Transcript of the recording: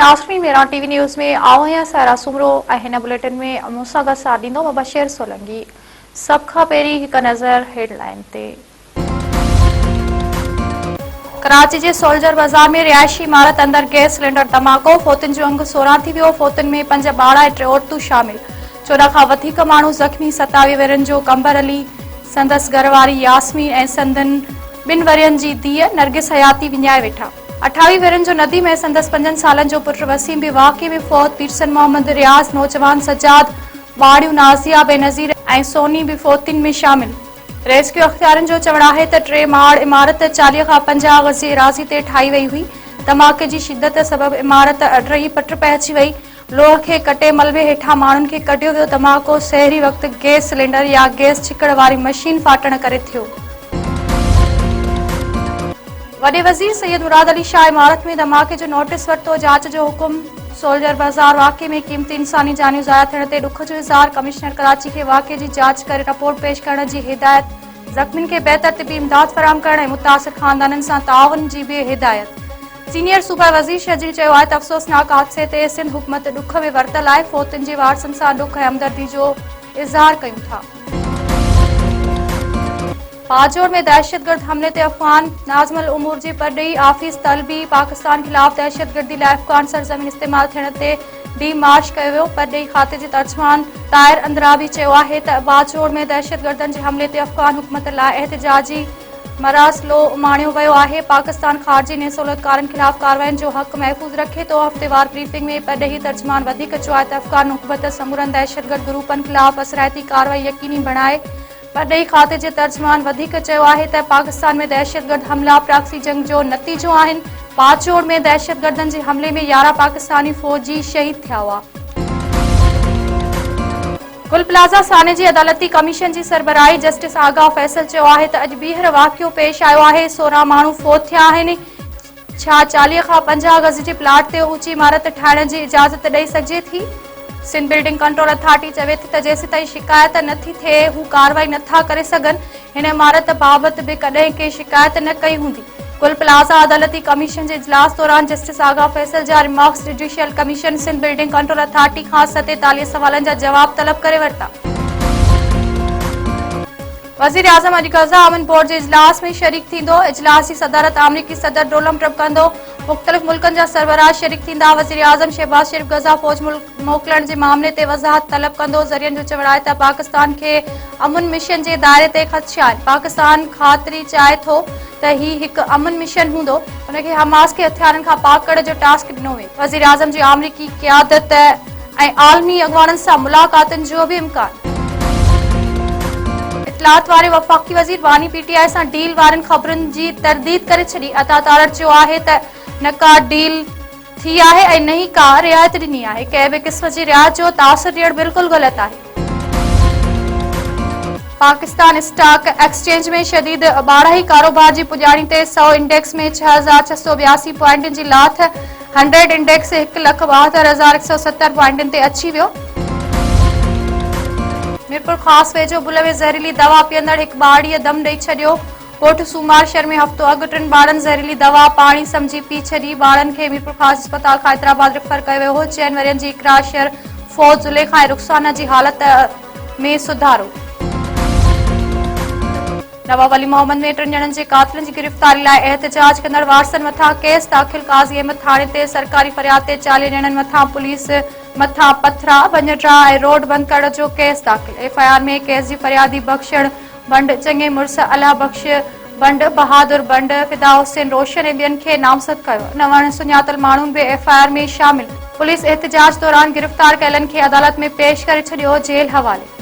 नाज़रीन मेरा TV news में आओ हैं सारा सुमरो हिन बुलेटिन में मूंसां गॾु साथ ॾींदो मुबशिर सोलंकी। सभ खां पहिरीं हिकु नज़र हेडलाइन ते। कराची जे सोल्जर बाज़ार में रिहायशी इमारत अंदर गैस सिलेंडर धमाको, फोतुनि जो अंग 16 थी वियो। फोतुनि में 5 ॿार ऐं 3 औरतूं शामिल। 14 खां वधीक माण्हू ज़ख़्मी। 27 वेरनि जो कंबर अली, संदसि घरवारी यास्मीन ऐं संदनि 2 वरियनि जी धीअ नरगिस हयाती विञाए वेठा। 28 वेरनि जो नदीम ऐं संदसि 5 सालनि जो पुटु वसीम बि वाक़े में फौत। पीरसन मोहम्मद रियाज़, नौजवान सजाद, ॿाड़ियूं नाज़िया बेनज़ीर ऐं सोनी बि फौतियुनि में शामिल। रेस्क्यू अख़्तियारनि जो चवणु आहे त 3 माड़ इमारत 40 खां 50 गज़ जी एराज़ी ते ठाही वई हुई। धमाके जी शिदत सबबि इमारत अडरही पट पइजी वई। लोह खे कटे मलबे हेठां माण्हुनि खे कढियो वियो। धमाको सहरी वक़्तु गैस सिलेंडर या गैस छिकण वारी मशीन फाटण करे थियो। वॾे वज़ीर सैयद मुराद अली शाह इमारत में धमाके जो नोटिस वरितो। जांच जो हुकुम। सोल्जर बाज़ार वाक़े में क़ीमती इंसानी जानियूं ज़ाया थियण ते ॾुख जो इज़हार। कमिश्नर कराची खे वाक़े जी जांच करे रिपोर्ट पेश करण जी हिदायत। ज़ख़्मियुनि खे बहितर तिबी इमदाद फ़राहम करण ऐं मुतासिर ख़ानदाननि सां ताउन जी बि हिदायत। सीनियर सूबाई वज़ीर शजीर चयो आहे त अफ़सोसनाक हादसे ते सिंध हुकूमत ॾुख में वरतल आहे। फौतुनि जे वारसनि सां ॾुख ऐं हमदर्दी जो इज़हार कयूं था। बाजोड़ में दहशतगर्द हमले ते अफ़गान नाज़िमुल उमूर जी परॾेही आफ़ीस तलबी। पाकिस्तान ख़िलाफ़ दहशतगर्दी लाइ अफ़गान सरज़मीन इस्तेमाल थियण ते डी मार्च कयो वियो। परॾेही खाते जे तर्जुमान ताहिर अंद्राबी चयो आहे त बाजोड़ में दहशतगर्दनि जे हमले ते अफ़गान हुकूमत लाइ एहतिजाजी मरासिलो उमाणियो वियो आहे। पाकिस्तान ख़ारजी ऐं सहूलियतकारनि ख़िलाफ़ कार्रवाइनि जो हक़ महफ़ूज़ रखे थो। हफ़्तेवार ब्रीफिंग में परॾेही तर्जुमान वधीक चयो आहे त अफ़गान हुकूमत समूरनि दहशतगर्द ग्रुपनि ख़िलाफ़ असराइती कार्रवाई यकीनी बणाए। परॾेही खाते जे तर्जुमान वधीक चयो आहे त पाकिस्तान में दहशतगर्द हमला प्रॉक्सी जंग जो नतीजो आहिनि। बाजोड़ में दहशतगर्दनि जे हमले में 11 पाकिस्तानी फ़ौजी शहीद थिया हुआ। गुल प्लाज़ा साने जी अदालती कमीशन जी सरबराही जस्टिस आगाह फैसल चयो आहे त अॼु ॿीहर वाक़ियो पेश आयो आहे। 16 माण्हू फ़ौत थिया आहिनि। छा 40 खां 50 गज़ जे प्लाट ते ऊची इमारत ठाहिण जी इजाज़त ॾेई सघिजे थी? सिंध बिल्डिंग कंट्रोल अथॉरिटी चवे थी त जेसि ताईं शिकायत नथी थिए हू कार्रवाई नथा करे सघनि। हिन इमारत बाबति बि कॾहिं के शिकायत न कई हूंदी। गुल प्लाज़ा अदालती कमीशन जे इजलास दौरान जस्टिस आगाह फैसल जा remarks judicial commission Sindh building control authority खां 47 सवालनि जा जवाब तलब करे वरिता। वज़ीर आज़म अॼु ग़ज़ा अमन बोर्ड जे इजलास में शरीक थींदो। इजलास जी सदारत अमरीकी सदर डोनाल्ड ट्रम्प कंदो। मुख़्तलिफ़ मुल्कनि जा सरबराह शरीक थींदा। वज़ीर आज़म शहबाज शरीफ़ ग़ज़ा फ़ौज मोकिलण जे मामले ते वज़ाहत तलब कंदो। ज़रियनि जो चवणु आहे त पाकिस्तान खे अमन मिशन जे दायरे ते ख़दशा आहिनि। पाकिस्तान ख़ातिरी चाहे थो त ही हिकु अमन मिशन हूंदो। उनखे हमास खे हथियारनि खां पाक करण जो टास्क ॾिनो वियो। वज़ीर आज़म जी अमरीकी क़यादत ऐं आलमी अॻवाननि सां मुलाक़ातुनि जो बि इम्कान। इतलात वारे वफ़ाक़ी वज़ीर वानी पीटीआई सां डील वारनि ख़बरुनि जी तरदीद करे छॾी। अता तारड़ चयो आहे त न का डील थी आहे ऐं न ई का रिआयत ॾिनी आहे। कंहिं बि क़िस्म जी रिआयत जो तासुर ॾियणु बिल्कुलु ग़लति आहे। पाकिस्तान स्टॉक एक्सचेंज में शदीद ॿारही कारोबार जी पुॼाणी ते 100 इंडेक्स में 6682 पॉइंटनि जी लाथ। 100 इंडेक्स 1,72,170 पॉइंटनि ते अची वियो। मीरपुर ख़ासि वेझो बुल में ज़हरीली दवा पीअंदड़ हिकु ॿारड़ीअ दम ॾेई छॾियो। ॻोठ सूमार शहर में हफ़्तो अॻु 3 ॿारनि ज़हरीली दवा पाणी सम्झी पी छॾी। ॿारनि खे मीरपुर ख़ासि अस्पताल खां हैदराबाद रिफर कयो वियो हो। 4 वरियनि जी इकरा शहर फ़ौज ज़ुलेखा ऐं रुख़साना जी हालत में सुधारो। नवाब अली मोहम्मद में 3 ॼणनि जे क़ातिलनि जी गिरफ़्तारी लाइ एहतिजाज कंदड़ वारसनि मथां केस दाख़िल। काज़ी अहमद थाणे ते सरकारी फरियाद ते 40 ॼणनि मथां पुलिस मथां पथरा वञिट्रा ऐं रोड बंदि करण जो केस दाख़िल। एफआईआर में केस जी फरियादी बख़्शण बंड, चङे मुड़स अला बख़्श बंड, बहादुर बंड, फिदा हुसैन रोशन ऐं ॿियनि खे नामज़द कयो। 9 सुञातल माण्हू बि एफआईआर में शामिल। पुलिस एहतिजाज दौरान गिरफ़्तार कयलनि खे अदालत में पेश करे छॾियो। जेल हवाले।